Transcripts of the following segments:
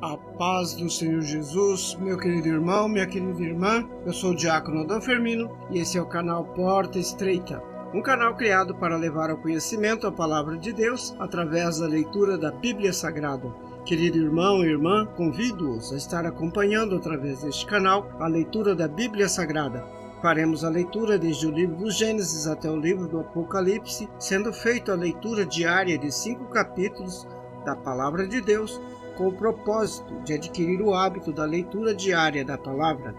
A paz do Senhor Jesus, meu querido irmão, minha querida irmã, eu sou o Diácono Adão Firmino e esse é o canal Porta Estreita, um canal criado para levar ao conhecimento a Palavra de Deus através da leitura da Bíblia Sagrada. Querido irmão e irmã, convido-os a estar acompanhando através deste canal a leitura da Bíblia Sagrada. Faremos a leitura desde o livro do Gênesis até o livro do Apocalipse, sendo feita a leitura diária de 5 capítulos da Palavra de Deus, com o propósito de adquirir o hábito da leitura diária da palavra.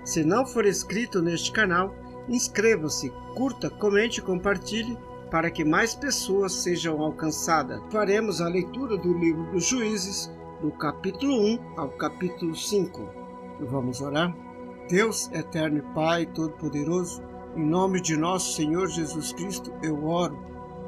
Se não for inscrito neste canal, inscreva-se, curta, comente e compartilhe para que mais pessoas sejam alcançadas. Faremos a leitura do livro dos Juízes, do capítulo 1 ao capítulo 5. Vamos orar? Deus, eterno e Pai Todo-Poderoso, em nome de nosso Senhor Jesus Cristo, eu oro.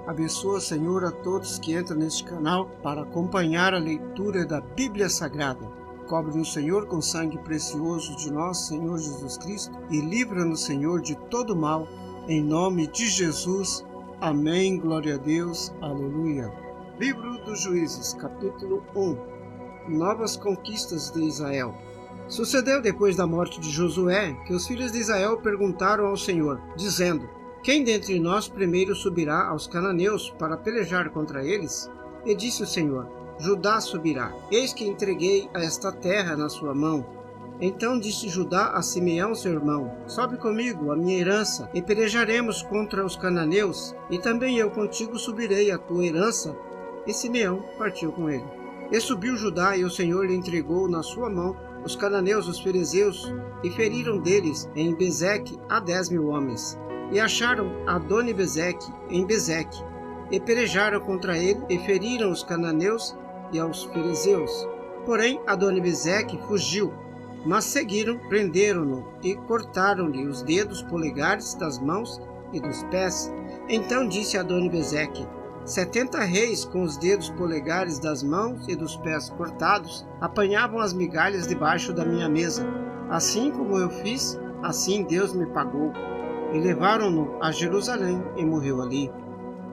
Abençoa, Senhor, a todos que entram neste canal para acompanhar a leitura da Bíblia Sagrada. Cobre-nos, Senhor, com sangue precioso de nosso Senhor Jesus Cristo e livra-nos, Senhor, de todo mal, em nome de Jesus. Amém. Glória a Deus. Aleluia. Livro dos Juízes, capítulo 1. Novas conquistas de Israel. Sucedeu depois da morte de Josué que os filhos de Israel perguntaram ao Senhor, dizendo: quem dentre nós primeiro subirá aos cananeus para pelejar contra eles? E disse o Senhor: Judá subirá. Eis que entreguei esta terra na sua mão. Então disse Judá a Simeão seu irmão: sobe comigo a minha herança, e pelejaremos contra os cananeus, e também eu contigo subirei a tua herança. E Simeão partiu com ele. E subiu Judá, e o Senhor lhe entregou na sua mão os cananeus, os ferezeus, e feriram deles em Bezeque a 10.000 homens. E acharam Adoni-Bezeque em Bezeque, e pelejaram contra ele, e feriram os cananeus e aos ferezeus. Porém Adoni-Bezeque fugiu, mas seguiram, prenderam-no, e cortaram-lhe os dedos polegares das mãos e dos pés. Então disse Adoni-Bezeque: 70 reis com os dedos polegares das mãos e dos pés cortados apanhavam as migalhas debaixo da minha mesa. Assim como eu fiz, assim Deus me pagou. E levaram-no a Jerusalém, e morreu ali.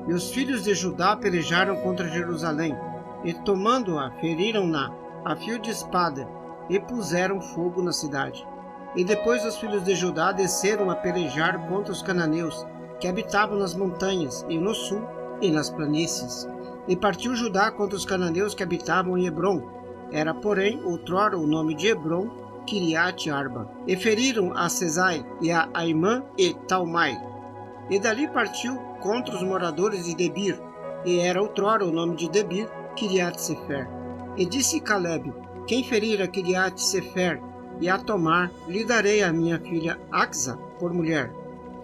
E os filhos de Judá pelejaram contra Jerusalém, e tomando-a, feriram-na a fio de espada, e puseram fogo na cidade. E depois os filhos de Judá desceram a pelejar contra os cananeus, que habitavam nas montanhas, e no sul, e nas planícies. E partiu Judá contra os cananeus que habitavam em Hebrom. Era, porém, outrora o nome de Hebrom, Kiriat Arba. E feriram a Sesai, e a Aimã e Talmai. E dali partiu contra os moradores de Debir, e era outrora o nome de Debir, Kiriat Sefer. E disse Caleb: quem ferir a Kiriat Sefer e a tomar, lhe darei a minha filha Axa por mulher.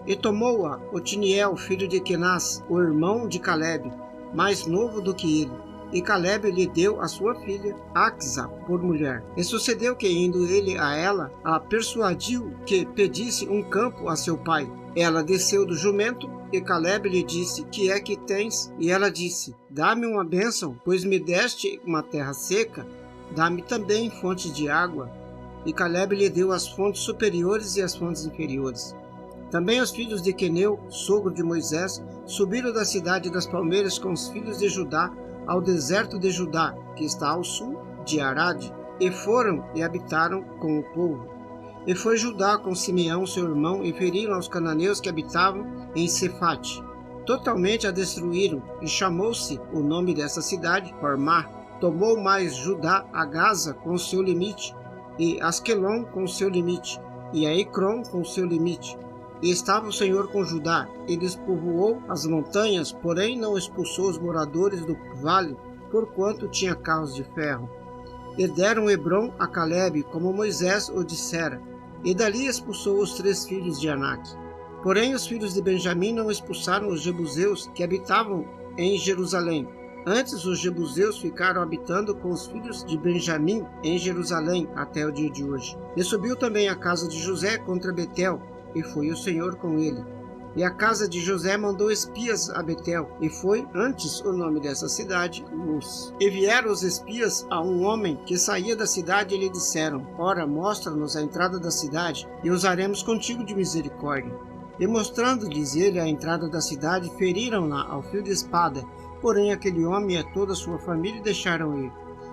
E tomou-a Otiniel, filho de Kenaz, o irmão de Caleb, mais novo do que ele. E Caleb lhe deu a sua filha Axa por mulher. E sucedeu que, indo ele a ela, a persuadiu que pedisse um campo a seu pai. Ela desceu do jumento, e Caleb lhe disse: que é que tens? E ela disse: dá-me uma bênção, pois me deste uma terra seca, dá-me também fontes de água. E Caleb lhe deu as fontes superiores e as fontes inferiores. Também os filhos de Queneu, sogro de Moisés, subiram da cidade das palmeiras com os filhos de Judá ao deserto de Judá, que está ao sul de Arade, e foram e habitaram com o povo. E foi Judá com Simeão seu irmão, e feriram aos cananeus que habitavam em Cefate. Totalmente a destruíram, e chamou-se o nome dessa cidade Hormá. Tomou mais Judá a Gaza com seu limite, e Asquelon com seu limite, e a Ecrom com seu limite. E estava o Senhor com Judá, e despovoou as montanhas, porém não expulsou os moradores do vale, porquanto tinha carros de ferro. E deram Hebrom a Caleb, como Moisés o dissera, e dali expulsou os 3 filhos de Anak. Porém os filhos de Benjamim não expulsaram os jebuseus que habitavam em Jerusalém. Antes os jebuseus ficaram habitando com os filhos de Benjamim em Jerusalém até o dia de hoje. E subiu também a casa de José contra Betel, e foi o Senhor com ele. E a casa de José mandou espias a Betel, e foi antes o nome dessa cidade, Luz. E vieram os espias a um homem que saía da cidade, e lhe disseram: ora, mostra-nos a entrada da cidade, e usaremos contigo de misericórdia. E mostrando-lhes ele a entrada da cidade, feriram-na ao fio de espada, porém aquele homem e a toda a sua família deixaram ir.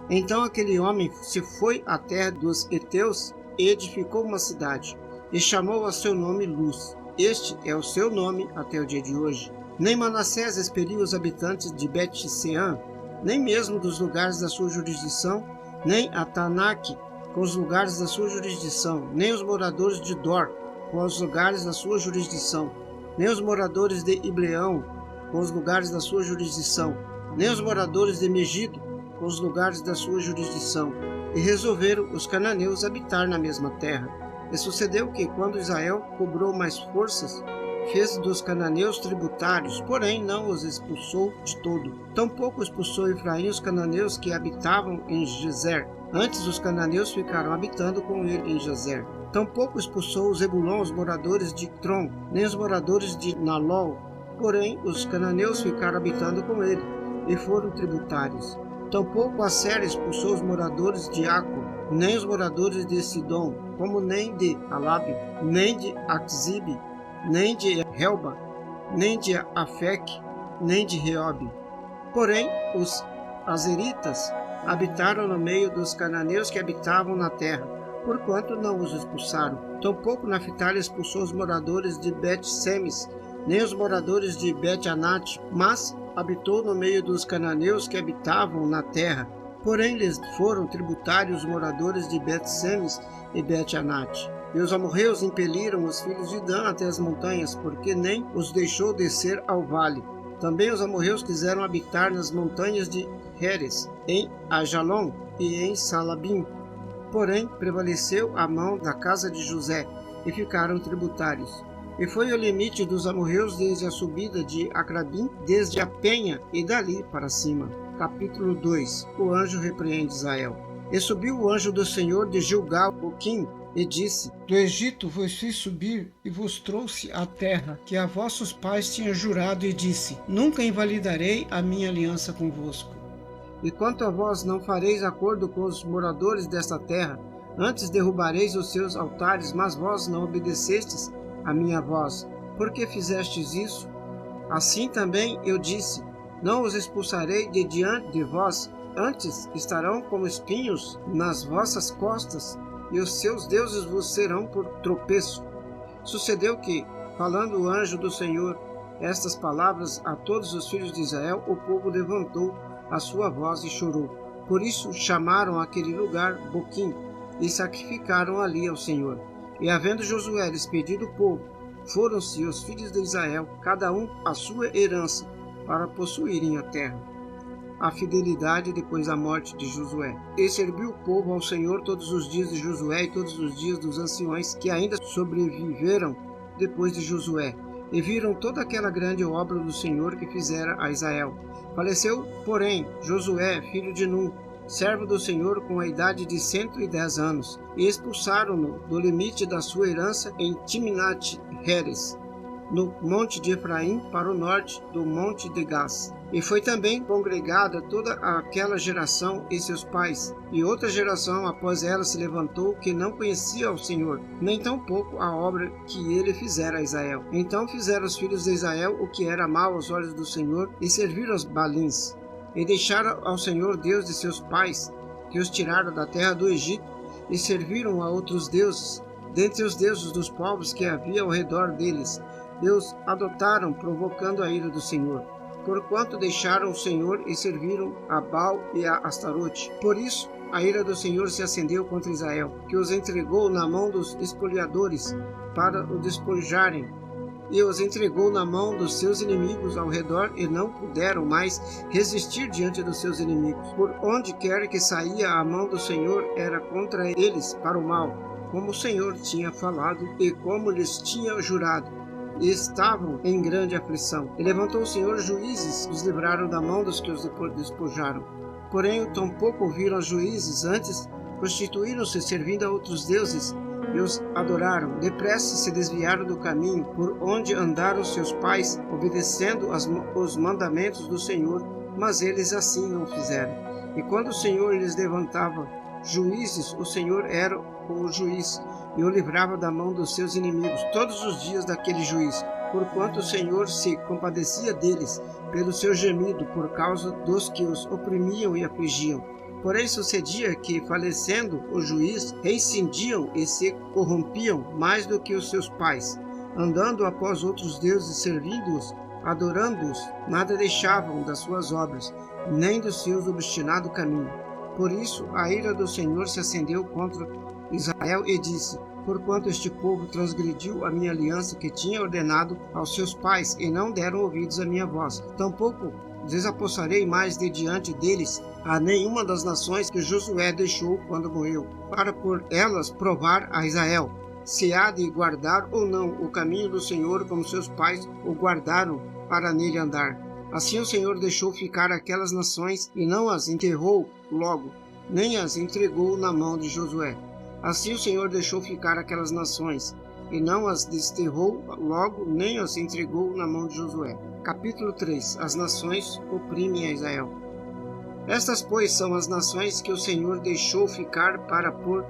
Então aquele homem se foi à terra dos heteus e edificou uma cidade, e chamou a seu nome Luz. Este é o seu nome até o dia de hoje. Nem Manassés expeliu os habitantes de Bet-Sean, nem mesmo dos lugares da sua jurisdição, nem a Taanaque com os lugares da sua jurisdição, nem os moradores de Dor com os lugares da sua jurisdição, nem os moradores de Ibleão com os lugares da sua jurisdição, nem os moradores de Megido com os lugares da sua jurisdição. E resolveram os cananeus habitar na mesma terra. E sucedeu que, quando Israel cobrou mais forças, fez dos cananeus tributários, porém não os expulsou de todo. Tampouco expulsou Efraim os cananeus que habitavam em Gezer. Antes os cananeus ficaram habitando com ele em Gezer. Tampouco expulsou Zebulon os moradores de Trom, nem os moradores de Nalol. Porém os cananeus ficaram habitando com ele, e foram tributários. Tampouco Asser expulsou os moradores de Aco, nem os moradores de Sidom, como nem de Alabe, nem de Axibe, nem de Helba, nem de Afec, nem de Reobe. Porém, os azeritas habitaram no meio dos cananeus que habitavam na terra, porquanto não os expulsaram. Tampouco Naphtali expulsou os moradores de Bet-Semes, nem os moradores de Bet-Anat, mas habitou no meio dos cananeus que habitavam na terra. Porém, lhes foram tributários os moradores de Bet-Semes e Bet-Anat. E os amorreus impeliram os filhos de Dan até as montanhas, porque nem os deixou descer ao vale. Também os amorreus quiseram habitar nas montanhas de Heres, em Ajalon e em Salabim. Porém, prevaleceu a mão da casa de José, e ficaram tributários. E foi o limite dos amorreus desde a subida de Acrabim, desde a penha e dali para cima. Capítulo 2. O anjo repreende Israel. E subiu o anjo do Senhor de Gilgal, Boquim, e disse: Do Egito vos fiz subir e vos trouxe à terra que a vossos pais tinha jurado, e disse: Nunca invalidarei a minha aliança convosco. E quanto a vós, não fareis acordo com os moradores desta terra, antes derrubareis os seus altares, mas vós não obedecestes a minha voz. Por que fizestes isso? Assim também eu disse: Não os expulsarei de diante de vós, antes estarão como espinhos nas vossas costas, e os seus deuses vos serão por tropeço. Sucedeu que, falando o anjo do Senhor estas palavras a todos os filhos de Israel, o povo levantou a sua voz e chorou. Por isso chamaram aquele lugar Boquim, e sacrificaram ali ao Senhor. E havendo Josué despedido o povo, foram-se os filhos de Israel, cada um a sua herança, para possuírem a terra. A fidelidade depois da morte de Josué. E serviu o povo ao Senhor todos os dias de Josué e todos os dias dos anciões que ainda sobreviveram depois de Josué, e viram toda aquela grande obra do Senhor que fizera a Israel. Faleceu, porém, Josué, filho de Nun, servo do Senhor, com a idade de 110 anos, e expulsaram-no do limite da sua herança em Timnat-Heres, no monte de Efraim, para o norte do monte de Gás. E foi também congregada toda aquela geração e seus pais, e outra geração após ela se levantou, que não conhecia ao Senhor, nem tampouco a obra que ele fizera a Israel. Então fizeram os filhos de Israel o que era mal aos olhos do Senhor, e serviram aos Balins, e deixaram ao Senhor Deus de seus pais, que os tiraram da terra do Egito, e serviram a outros deuses, dentre os deuses dos povos que havia ao redor deles. Deus adotaram, provocando a ira do Senhor, porquanto deixaram o Senhor e serviram a Baal e a Astarote. Por isso, a ira do Senhor se acendeu contra Israel, que os entregou na mão dos espoliadores para o despojarem, e os entregou na mão dos seus inimigos ao redor, e não puderam mais resistir diante dos seus inimigos. Por onde quer que saía a mão do Senhor, era contra eles para o mal, como o Senhor tinha falado e como lhes tinha jurado. E estavam em grande aflição. E levantou o Senhor juízes, os livraram da mão dos que os despojaram. Porém, tampouco ouviram os juízes, antes constituíram-se servindo a outros deuses, e os adoraram. Depressa se desviaram do caminho por onde andaram seus pais, obedecendo os mandamentos do Senhor, mas eles assim não fizeram. E quando o Senhor lhes levantava juízes, o Senhor era o juiz, e o livrava da mão dos seus inimigos todos os dias daquele juiz, porquanto o Senhor se compadecia deles pelo seu gemido, por causa dos que os oprimiam e afligiam. Porém sucedia que, falecendo o juiz, reincindiam e se corrompiam mais do que os seus pais, andando após outros deuses, servindo-os, adorando-os, nada deixavam das suas obras, nem dos seus obstinado caminho. Por isso a ira do Senhor se acendeu contra Israel e disse: porquanto este povo transgrediu a minha aliança que tinha ordenado aos seus pais, e não deram ouvidos à minha voz, tampouco desapossarei mais de diante deles a nenhuma das nações que Josué deixou quando morreu, para por elas provar a Israel, se há de guardar ou não o caminho do Senhor, como seus pais o guardaram para nele andar. Assim o Senhor deixou ficar aquelas nações e não as enterrou logo, nem as entregou na mão de Josué. Assim o Senhor deixou ficar aquelas nações e não as desterrou logo, nem as entregou na mão de Josué. Capítulo 3. As nações oprimem a Israel. Estas, pois, são as nações que o Senhor deixou ficar para por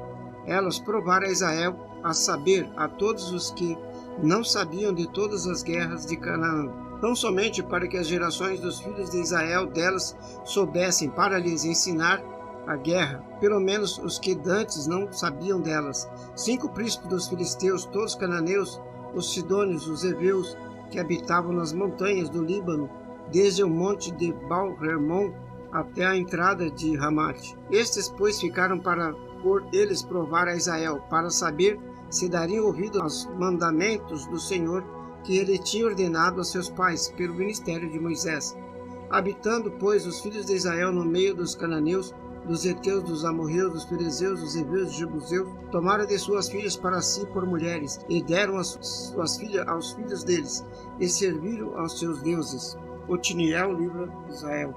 elas provar a Israel, a saber, a todos os que não sabiam de todas as guerras de Canaã, tão somente para que as gerações dos filhos de Israel delas soubessem, para lhes ensinar a guerra, pelo menos os que dantes não sabiam delas. 5 príncipes dos filisteus, todos cananeus, os sidônios, os heveus, que habitavam nas montanhas do Líbano, desde o monte de Baal-Hermon até a entrada de Ramate. Estes, pois, ficaram para por eles provar a Israel, para saber se dariam ouvido aos mandamentos do Senhor que ele tinha ordenado a seus pais pelo ministério de Moisés. Habitando, pois, os filhos de Israel no meio dos cananeus, dos heteus, dos amorreus, dos ferezeus, dos heveus, dos jebuseus, tomaram de suas filhas para si por mulheres, e deram as suas filhas aos filhos deles, e serviram aos seus deuses. Otiniel livra Israel.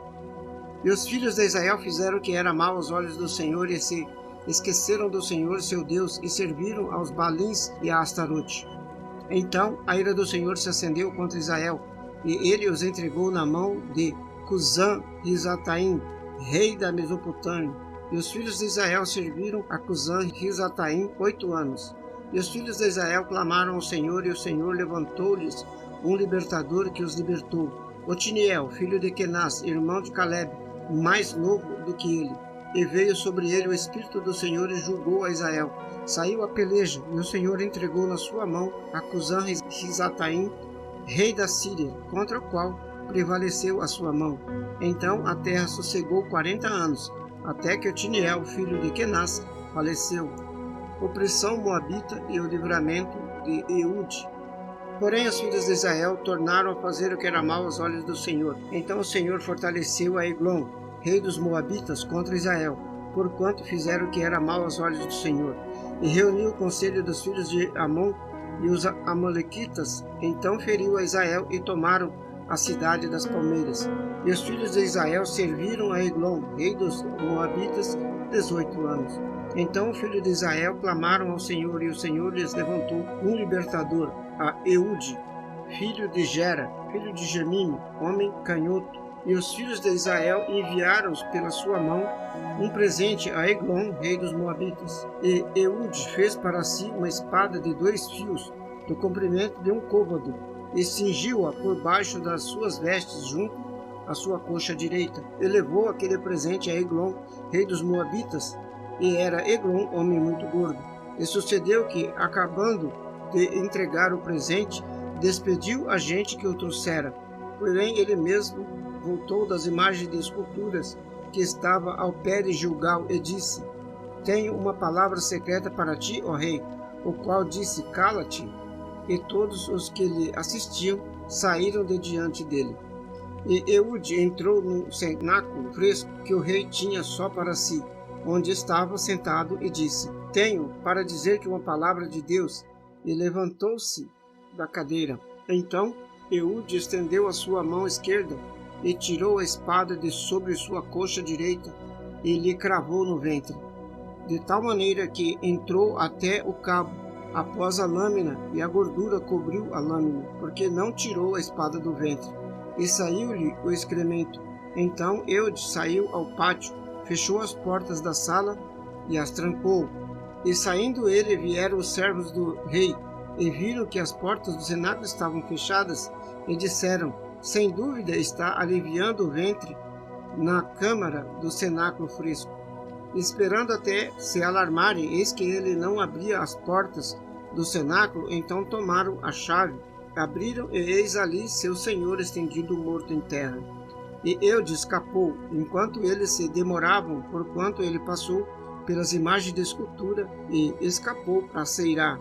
E os filhos de Israel fizeram o que era mal aos olhos do Senhor, e se esqueceram do Senhor seu Deus, e serviram aos Balins e a Astarote. Então a ira do Senhor se acendeu contra Israel, e ele os entregou na mão de Cusã-Risataim, rei da Mesopotâmia. E os filhos de Israel serviram a Cusã-Risataim 8 anos. E os filhos de Israel clamaram ao Senhor, e o Senhor levantou-lhes um libertador que os libertou, Otiniel, filho de Kenaz, irmão de Caleb, mais novo do que ele. E veio sobre ele o Espírito do Senhor e julgou a Israel. Saiu a peleja, e o Senhor entregou na sua mão a Cusã-Risataim, rei da Síria, contra o qual prevaleceu a sua mão. Então a terra sossegou 40 anos, até que Otiniel, filho de Kenaz, faleceu. Opressão moabita e o livramento de Eude. Porém os filhos de Israel tornaram a fazer o que era mal aos olhos do Senhor. Então o Senhor fortaleceu a Eglon, rei dos moabitas, contra Israel, porquanto fizeram o que era mal aos olhos do Senhor. E reuniu o conselho dos filhos de Amon e os amalequitas. Então feriu a Israel e tomaram a cidade das palmeiras. E os filhos de Israel serviram a Eglon, rei dos moabitas, 18 anos. Então os filhos de Israel clamaram ao Senhor, e o Senhor lhes levantou um libertador, a Eude, filho de Gera, filho de Gemini, homem canhoto. E os filhos de Israel enviaram pela sua mão um presente a Eglon, rei dos moabitas. E Eude fez para si uma espada de 2 fios, do comprimento de um côvado, e cingiu-a por baixo das suas vestes junto à sua coxa direita. E levou aquele presente a Eglon, rei dos moabitas, e era Eglon homem muito gordo. E sucedeu que, acabando de entregar o presente, despediu a gente que o trouxera. Porém ele mesmo voltou das imagens de esculturas que estava ao pé de Gilgal e disse: tenho uma palavra secreta para ti, ó rei. O qual disse: cala-te. E todos os que lhe assistiam saíram de diante dele. E Eude entrou no cenáculo fresco que o rei tinha só para si, onde estava sentado, e disse: tenho para dizer que uma palavra de Deus. E levantou-se da cadeira. Então Eude estendeu a sua mão esquerda e tirou a espada de sobre sua coxa direita e lhe cravou no ventre, de tal maneira que entrou até o cabo, após a lâmina, e a gordura cobriu a lâmina, porque não tirou a espada do ventre. E saiu-lhe o excremento. Então Eude saiu ao pátio, fechou as portas da sala e as trancou. E saindo ele, vieram os servos do rei, e viram que as portas do cenáculo estavam fechadas, e disseram: sem dúvida está aliviando o ventre na câmara do cenáculo fresco. Esperando até se alarmarem, eis que ele não abria as portas do cenáculo, então tomaram a chave, abriram e eis ali seu senhor estendido morto em terra. E Eude escapou, enquanto eles se demoravam, porquanto ele passou pelas imagens de escultura e escapou a Seirá.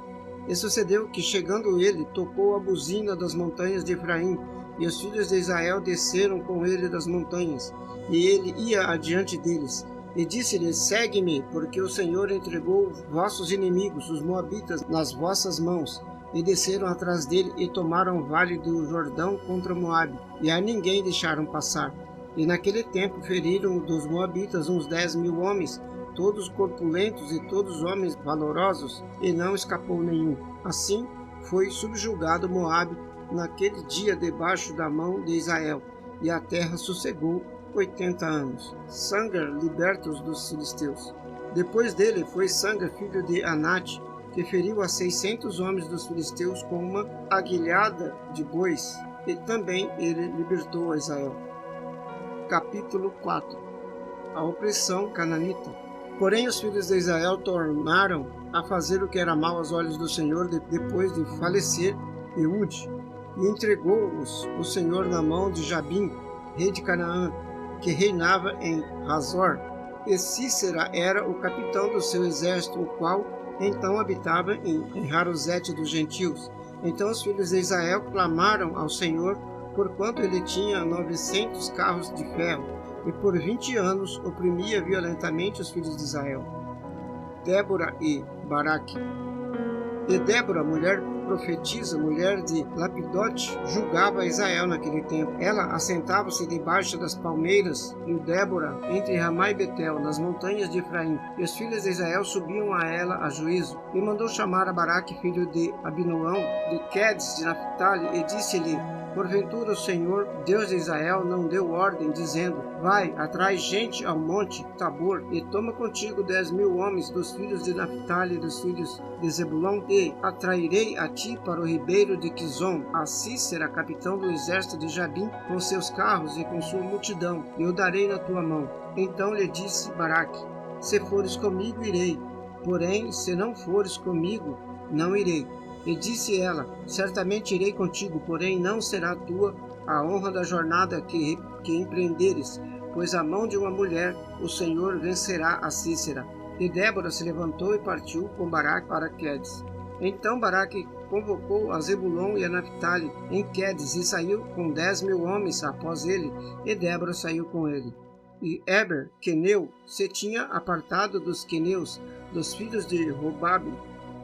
E sucedeu que, chegando ele, tocou a buzina das montanhas de Efraim, e os filhos de Israel desceram com ele das montanhas, e ele ia adiante deles. E disse-lhes: segue-me, porque o Senhor entregou vossos inimigos, os moabitas, nas vossas mãos. E desceram atrás dele e tomaram o vale do Jordão contra Moabe, e a ninguém deixaram passar. E naquele tempo feriram dos moabitas uns 10.000 homens, todos corpulentos e todos homens valorosos, e não escapou nenhum. Assim foi subjugado Moabe naquele dia debaixo da mão de Israel, e a terra sossegou 80 anos. Sangar liberta-os dos filisteus. Depois dele foi Sangar, filho de Anate, que feriu a 600 homens dos filisteus com uma aguilhada de bois, e também ele libertou a Israel. Capítulo 4. A opressão cananita. Porém os filhos de Israel tornaram a fazer o que era mal aos olhos do Senhor depois de falecer Eude, e entregou-os o Senhor na mão de Jabim, rei de Canaã, que reinava em Hazor, e Cícera era o capitão do seu exército, o qual então habitava em Harosete dos gentios. Então os filhos de Israel clamaram ao Senhor, porquanto ele tinha 900 carros de ferro, e por 20 anos oprimia violentamente os filhos de Israel. Débora e Baraque. E Débora, mulher profetisa, mulher de Lapidote, julgava Israel naquele tempo. Ela assentava-se debaixo das palmeiras, e Débora entre Ramá e Betel, nas montanhas de Efraim. E os filhos de Israel subiam a ela a juízo. E mandou chamar a Baraque, filho de Abinoão, de Quedes de Naphtali, e disse-lhe: porventura o Senhor, Deus de Israel, não deu ordem, dizendo: vai, atrai gente ao monte Tabor, e toma contigo 10.000 homens dos filhos de Naphtali e dos filhos de Zebulon, e atrairei a ti para o ribeiro de Quizon a Cícera, capitão do exército de Jabim, com seus carros e com sua multidão, e o darei na tua mão. Então lhe disse Baraque: se fores comigo, irei, porém, se não fores comigo, não irei. E disse ela: certamente irei contigo, porém não será tua a honra da jornada que empreenderes, pois a mão de uma mulher o Senhor vencerá a Cícera. E Débora se levantou e partiu com Baraque para Quedes. Então Baraque convocou a Zebulon e a Naphtali em Quedes, e saiu com 10.000 homens após ele, e Débora saiu com ele. E Eber, queneu, se tinha apartado dos queneus, dos filhos de Robabe,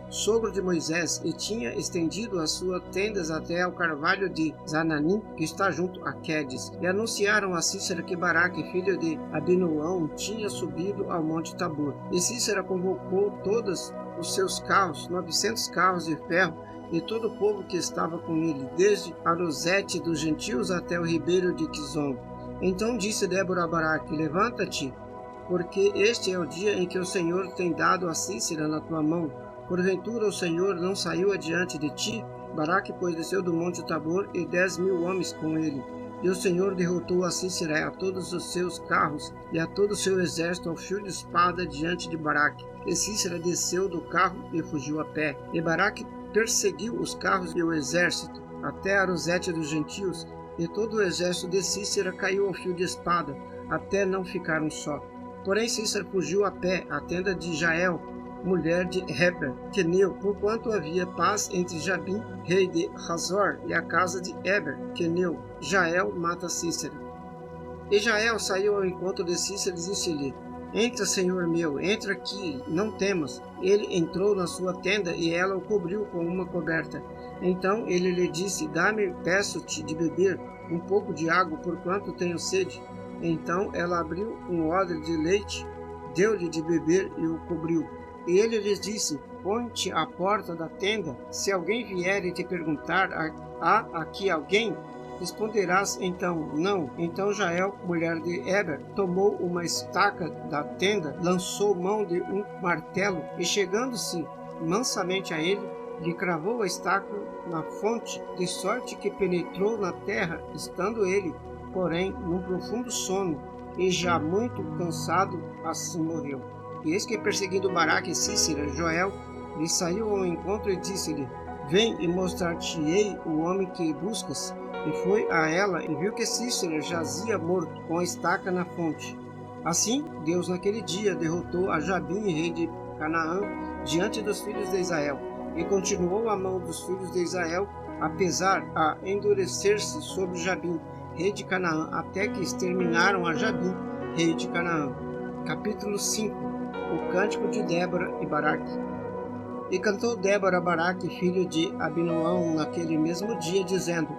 sogro de Moisés, e tinha estendido as suas tendas até ao carvalho de Zananim, que está junto a Quedes. E anunciaram a Cícera que Baraque, filho de Abinoão, tinha subido ao monte Tabor. E Cícera convocou todos os seus carros, 900 carros de ferro, e todo o povo que estava com ele, desde Harosete dos gentios até o ribeiro de Quizon. Então disse Débora a Baraque: levanta-te, porque este é o dia em que o Senhor tem dado a Cícera na tua mão. Porventura o Senhor não saiu adiante de ti? Baraque, pois, desceu do monte Tabor, e 10.000 homens com ele. E o Senhor derrotou a Cícera, a todos os seus carros, e a todo o seu exército ao fio de espada diante de Baraque. E Cícera desceu do carro e fugiu a pé. E Baraque perseguiu os carros e o exército, até Harosete dos gentios, e todo o exército de Cícera caiu ao fio de espada, até não ficar um só. Porém Cícera fugiu a pé à tenda de Jael, mulher de Heber, queneu, porquanto havia paz entre Jabim, rei de Hazor, e a casa de Eber, queneu. Jael mata Cícera. E Jael saiu ao encontro de Cícera e disse-lhe: entra, senhor meu, entra aqui, não temas. Ele entrou na sua tenda, e ela o cobriu com uma coberta. Então ele lhe disse: dá-me, peço-te, de beber um pouco de água, porquanto tenho sede. Então ela abriu um odre de leite, deu-lhe de beber e o cobriu. E ele lhes disse: põe-te à porta da tenda, se alguém vier e te perguntar: há aqui alguém? Responderás então: não. Então Jael, mulher de Eber, tomou uma estaca da tenda, lançou mão de um martelo, e chegando-se mansamente a ele, lhe cravou a estaca na fonte, de sorte que penetrou na terra, estando ele, porém, num profundo sono, e já muito cansado, assim morreu. E eis que, perseguindo Baraque e Sísera, Joel lhe saiu ao encontro e disse-lhe: Vem e mostrar-te-ei o homem que buscas. E foi a ela e viu que Sísera jazia morto, com a estaca na fonte. Assim, Deus naquele dia derrotou a Jabim, rei de Canaã, diante dos filhos de Israel. E continuou a mão dos filhos de Israel, apesar a endurecer-se sobre Jabim, rei de Canaã, até que exterminaram a Jabim, rei de Canaã. Capítulo 5. O cântico de Débora e Baraque. E cantou Débora a Baraque, filho de Abinoão, naquele mesmo dia, dizendo: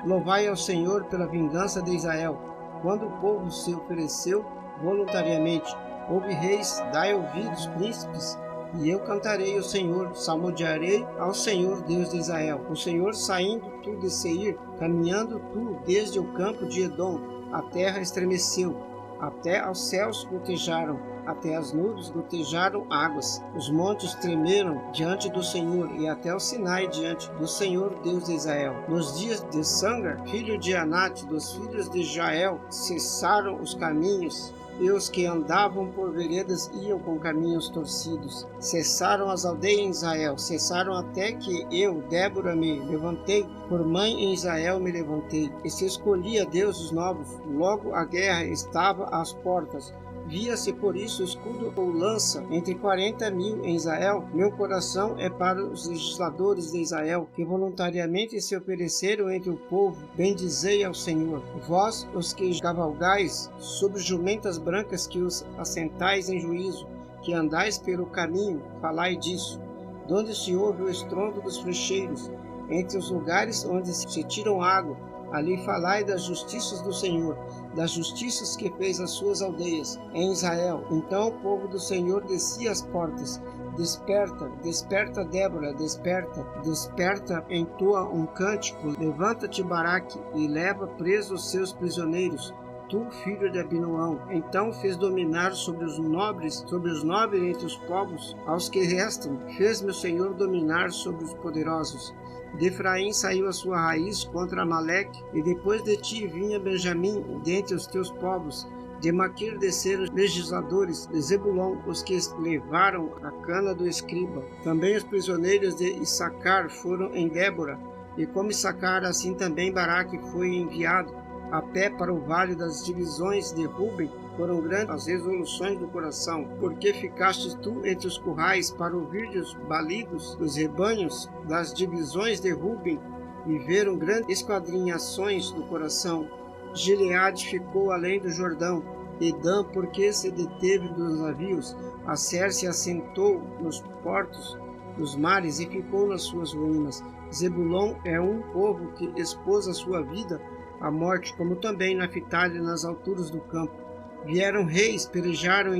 Louvai ao Senhor pela vingança de Israel, quando o povo se ofereceu voluntariamente. Ouve, reis, dai ouvidos, príncipes, e eu cantarei ao Senhor, salmodiarei ao Senhor, Deus de Israel. O Senhor, saindo tu de Seir, caminhando tu desde o campo de Edom, a terra estremeceu, até aos céus gotejaram, até as nuvens gotejaram águas. Os montes tremeram diante do Senhor, e até o Sinai diante do Senhor, Deus de Israel. Nos dias de Sangar, filho de Anate, dos filhos de Jael, cessaram os caminhos, e os que andavam por veredas iam com caminhos torcidos. Cessaram as aldeias em Israel, cessaram até que eu, Débora, me levantei, por mãe em Israel me levantei, e se escolhia deuses novos. Logo a guerra estava às portas. Via-se por isso escudo ou lança entre 40.000 em Israel. Meu coração é para os legisladores de Israel, que voluntariamente se ofereceram entre o povo. Bendizei ao Senhor. Vós, os que cavalgais sobre jumentas brancas, que os assentais em juízo, que andais pelo caminho, falai disso. Donde se ouve o estrondo dos flecheiros, entre os lugares onde se tiram água, ali falai das justiças do Senhor, das justiças que fez as suas aldeias em Israel. Então o povo do Senhor descia as portas. Desperta, desperta, Débora, desperta, desperta, entoa um cântico. Levanta-te, Baraque, e leva presos os seus prisioneiros, tu, filho de Abinoão. Então fez dominar sobre os nobres entre os povos, aos que restam, fez meu Senhor dominar sobre os poderosos. De Efraim saiu a sua raiz contra Amaleque, e depois de ti vinha Benjamim dentre os teus povos. De Maquir desceram os legisladores, de Zebulon os que levaram a cana do escriba. Também os prisioneiros de Issacar foram em Débora, e como Issacar, assim também Baraque foi enviado a pé para o vale das divisões de Ruben. Foram grandes as resoluções do coração, porque ficaste tu entre os currais para ouvir os balidos dos rebanhos das divisões de Ruben, e viram grandes esquadrinhações do coração. Gileade ficou além do Jordão, e Dan, porque se deteve dos navios. Asser se assentou nos portos dos mares e ficou nas suas ruínas. Zebulon é um povo que expôs a sua vida à morte, como também Naphtali nas alturas do campo. Vieram reis, pelejaram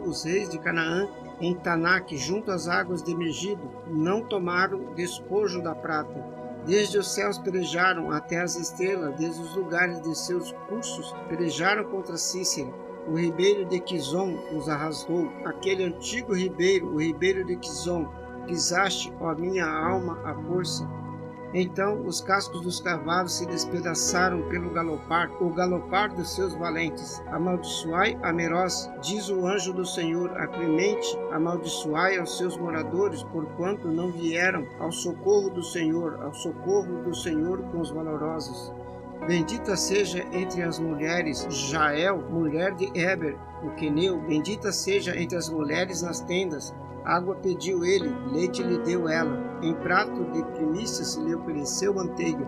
os reis de Canaã em Tanak, junto às águas de Megido, não tomaram despojo da prata. Desde os céus pelejaram até as estrelas, desde os lugares de seus cursos pelejaram contra Sísera. O ribeiro de Quizon os arrastou, aquele antigo ribeiro, o ribeiro de Quizon. Pisaste, ó minha alma, a força. Então os cascos dos cavalos se despedaçaram pelo galopar, o galopar dos seus valentes. Amaldiçoai a Meroz, diz o anjo do Senhor, a Clemente, amaldiçoai aos seus moradores, porquanto não vieram ao socorro do Senhor com os valorosos. Bendita seja entre as mulheres Jael, mulher de Heber, o queneu, bendita seja entre as mulheres nas tendas. Água pediu ele, leite lhe deu ela. Em prato de primícias lhe ofereceu manteiga.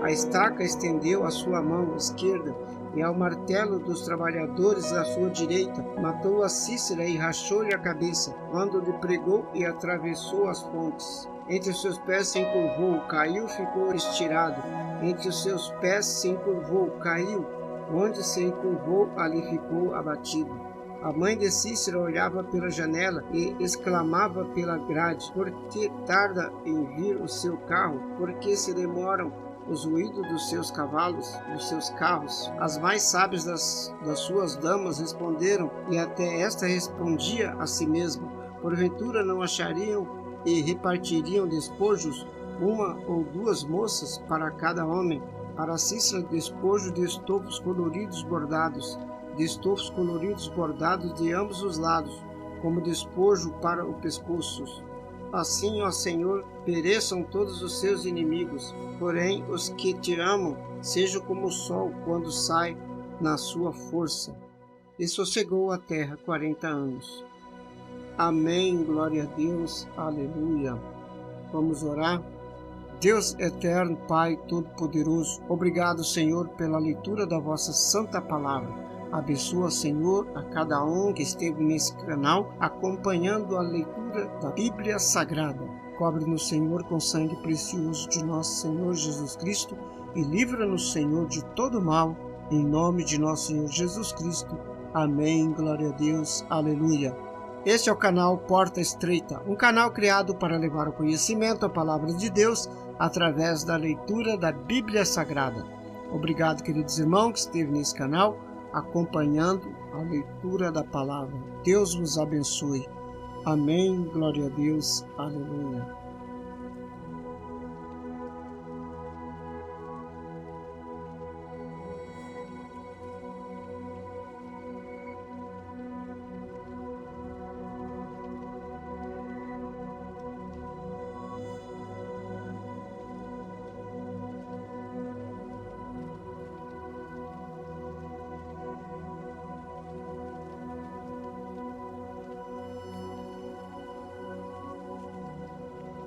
A estaca estendeu a sua mão esquerda, e ao martelo dos trabalhadores à sua direita. Matou a Sísera e rachou-lhe a cabeça, quando lhe pregou e atravessou as fontes. Entre os seus pés se encurvou, caiu, ficou estirado. Entre os seus pés se encurvou, caiu. Onde se encurvou, ali ficou abatido. A mãe de Sísera olhava pela janela e exclamava pela grade: por que tarda em vir o seu carro? Por que se demoram os ruídos dos seus cavalos, dos seus carros? As mais sábias das suas damas responderam, e até esta respondia a si mesma: porventura não achariam e repartiriam despojos, uma ou duas moças para cada homem? Para Sísera, despojo de estofos coloridos bordados, de estofos coloridos bordados de ambos os lados, como despojo para o pescoço. Assim, ó Senhor, pereçam todos os seus inimigos, porém os que te amam sejam como o sol quando sai na sua força. E sossegou a terra 40 anos. Amém, glória a Deus, aleluia. Vamos orar? Deus eterno, Pai Todo-Poderoso, obrigado, Senhor, pela leitura da vossa santa palavra. Abençoa, Senhor, a cada um que esteve nesse canal, acompanhando a leitura da Bíblia Sagrada. Cobre-nos, Senhor, com sangue precioso de nosso Senhor Jesus Cristo e livra-nos, Senhor, de todo mal, em nome de nosso Senhor Jesus Cristo. Amém, glória a Deus, aleluia. Este é o canal Porta Estreita, um canal criado para levar o conhecimento à Palavra de Deus através da leitura da Bíblia Sagrada. Obrigado, queridos irmãos, que esteve nesse canal, acompanhando a leitura da palavra. Deus vos abençoe. Amém, glória a Deus, aleluia.